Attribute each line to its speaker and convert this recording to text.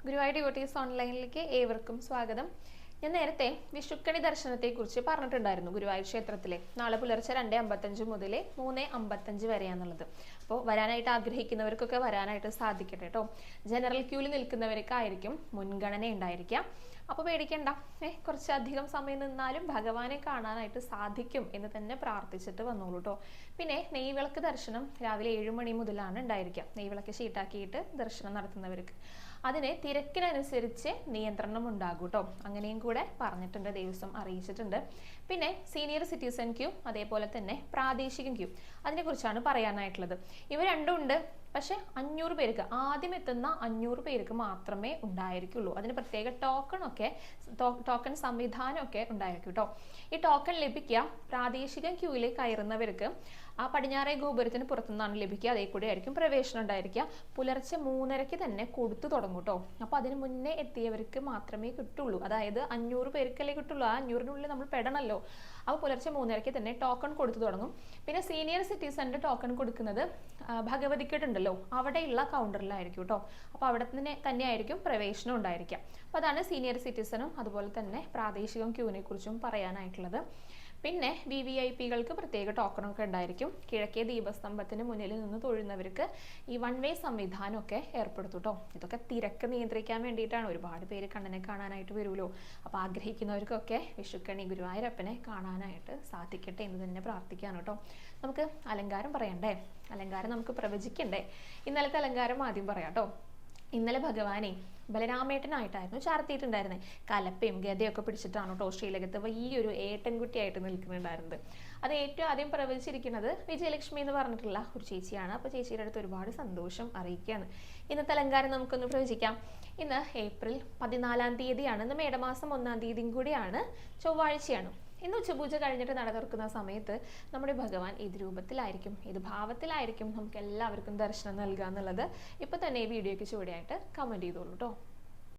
Speaker 1: Guruvayur devotees ഓൺലൈനിലേക്ക് ഏവർക്കും സ്വാഗതം. ഞാൻ നേരത്തെ വിഷുക്കണി ദർശനത്തെക്കുറിച്ച് പറഞ്ഞിട്ടുണ്ടായിരുന്നു. ഗുരുവായൂർ ക്ഷേത്രത്തിലെ നാളെ പുലർച്ചെ 2:55 മുതൽ 3:55 വരെയാണുള്ളത്. അപ്പോൾ വരാനായിട്ട് ആഗ്രഹിക്കുന്നവർക്കൊക്കെ വരാനായിട്ട് സാധിക്കട്ടെ കേട്ടോ. ജനറൽ ക്യൂവിൽ നിൽക്കുന്നവർക്കായിരിക്കും മുൻഗണന ഉണ്ടായിരിക്കുക. അപ്പോൾ പേടിക്കണ്ട, കുറച്ചധികം സമയം നിന്നാലും ഭഗവാനെ കാണാനായിട്ട് സാധിക്കും എന്ന് തന്നെ പ്രാർത്ഥിച്ചിട്ട് വന്നോളൂ കേട്ടോ. പിന്നെ നെയ്വിളക്ക് ദർശനം രാവിലെ 7 മണി മുതലാണ് ഉണ്ടായിരിക്കുക. നെയ്വിളക്ക് ഷീട്ടാക്കിയിട്ട് ദർശനം നടത്തുന്നവർക്ക് അതിന് തിരക്കിനനുസരിച്ച് നിയന്ത്രണം ഉണ്ടാകും കേട്ടോ. അങ്ങനെയും കൂടെ പറഞ്ഞിട്ടുണ്ട്, ദേവസ്വം അറിയിച്ചിട്ടുണ്ട്. പിന്നെ സീനിയർ സിറ്റിസൺ ക്യൂ, അതേപോലെ തന്നെ പ്രാദേശിക ക്യൂ, അതിനെക്കുറിച്ചാണ് പറയാനായിട്ടുള്ളത്. ഇവ രണ്ടും ഉണ്ട്. പക്ഷെ 500 പേർക്ക്, ആദ്യം എത്തുന്ന 500 പേർക്ക് മാത്രമേ ഉണ്ടായിരിക്കുള്ളൂ. അതിന് പ്രത്യേക ടോക്കൺ സംവിധാനമൊക്കെ ഉണ്ടായിരിക്കും കേട്ടോ. ഈ ടോക്കൺ ലഭിക്കുക പ്രാദേശിക ക്യൂവിൽ കയറുന്നവർക്ക് ആ പടിഞ്ഞാറേ ഗോപുരത്തിന് പുറത്തുനിന്നാണ് ലഭിക്കുക. അതേ കൂടെ ആയിരിക്കും പ്രവേശനം ഉണ്ടായിരിക്കുക. പുലർച്ചെ 3:30 തന്നെ കൊടുത്തു തുടങ്ങും കേട്ടോ. അപ്പോൾ അതിന് മുന്നേ എത്തിയവർക്ക് മാത്രമേ കിട്ടുള്ളൂ. അതായത് 500 പേർക്കല്ലേ കിട്ടുള്ളൂ. ആ 500-നുള്ളിൽ നമ്മൾ പെടണമല്ലോ. അപ്പോൾ പുലർച്ചെ 3:30 തന്നെ ടോക്കൺ കൊടുത്തു തുടങ്ങും. പിന്നെ സീനിയർ സിറ്റിസന്റെ ടോക്കൺ കൊടുക്കുന്നത് ഭഗവതിക്കുണ്ടല്ലോ, അവിടെയുള്ള കൗണ്ടറിലായിരിക്കും കേട്ടോ. അപ്പോൾ അവിടെ തന്നെയായിരിക്കും പ്രവേശനം ഉണ്ടായിരിക്കുക. അപ്പോൾ അതാണ് സീനിയർ സിറ്റിസണും അതുപോലെ തന്നെ പ്രാദേശിക ക്യൂവിനെ കുറിച്ചും പറയാനായിട്ടുള്ളത്. പിന്നെ VVIPകൾക്ക് പ്രത്യേക ടോക്കണൊക്കെ ഉണ്ടായിരിക്കും. കിഴക്കേ ദീപസ്തംഭത്തിന് മുന്നിൽ നിന്ന് തൊഴുന്നവർക്ക് ഈ 1 വേ സംവിധാനമൊക്കെ ഏർപ്പെടുത്തും കേട്ടോ. ഇതൊക്കെ തിരക്ക് നിയന്ത്രിക്കാൻ വേണ്ടിയിട്ടാണ്. ഒരുപാട് പേര് കണ്ണനെ കാണാനായിട്ട് വരുമല്ലോ. അപ്പോൾ ആഗ്രഹിക്കുന്നവർക്കൊക്കെ വിഷുക്കണി ഗുരുവായൂരപ്പനെ കാണാനായിട്ട് സാധിക്കട്ടെ എന്ന് തന്നെ പ്രാർത്ഥിക്കാണ് കേട്ടോ. നമുക്ക് അലങ്കാരം പറയണ്ടേ? അലങ്കാരം നമുക്ക് പ്രവചിക്കണ്ടേ? ഇന്നലത്തെ അലങ്കാരം ആദ്യം പറയാം കേട്ടോ. ഇന്നലെ ഭഗവാനെ ബലരാമേട്ടനായിട്ടായിരുന്നു ചാർത്തിയിട്ടുണ്ടായിരുന്നത്. കലപ്പയും ഗതയൊക്കെ പിടിച്ചിട്ടാണ് കേട്ടോ ശ്രീലകത്ത് വലിയൊരു ഏട്ടൻകുട്ടിയായിട്ട് നിൽക്കുന്നുണ്ടായിരുന്നത്. അത് ഏറ്റവും ആദ്യം പ്രവചിച്ചിരിക്കുന്നത് വിജയലക്ഷ്മി എന്ന് പറഞ്ഞിട്ടുള്ള ഒരു ചേച്ചിയാണ്. അപ്പോൾ ചേച്ചിയുടെ അടുത്ത് ഒരുപാട് സന്തോഷം അറിയിക്കുകയാണ്. ഇന്നത്തെ അലങ്കാരം നമുക്കൊന്ന് പ്രവചിക്കാം. ഇന്ന് ഏപ്രിൽ 14 തീയതിയാണ്. ഇന്ന് മേടമാസം 1-ാം തീയതിയും കൂടിയാണ്, ചൊവ്വാഴ്ചയാണ്. ഇന്ന് ഉച്ചപൂജ കഴിഞ്ഞിട്ട് നട തുറക്കുന്ന സമയത്ത് നമ്മുടെ ഭഗവാൻ ഏത് രൂപത്തിലായിരിക്കും, ഏത് ഭാവത്തിലായിരിക്കും നമുക്ക് എല്ലാവർക്കും ദർശനം നൽകുക എന്നുള്ളത് ഇപ്പൊ തന്നെ ഈ വീഡിയോയ്ക്ക് ചുവടെയായിട്ട് കമന്റ് ചെയ്തോളൂ കേട്ടോ.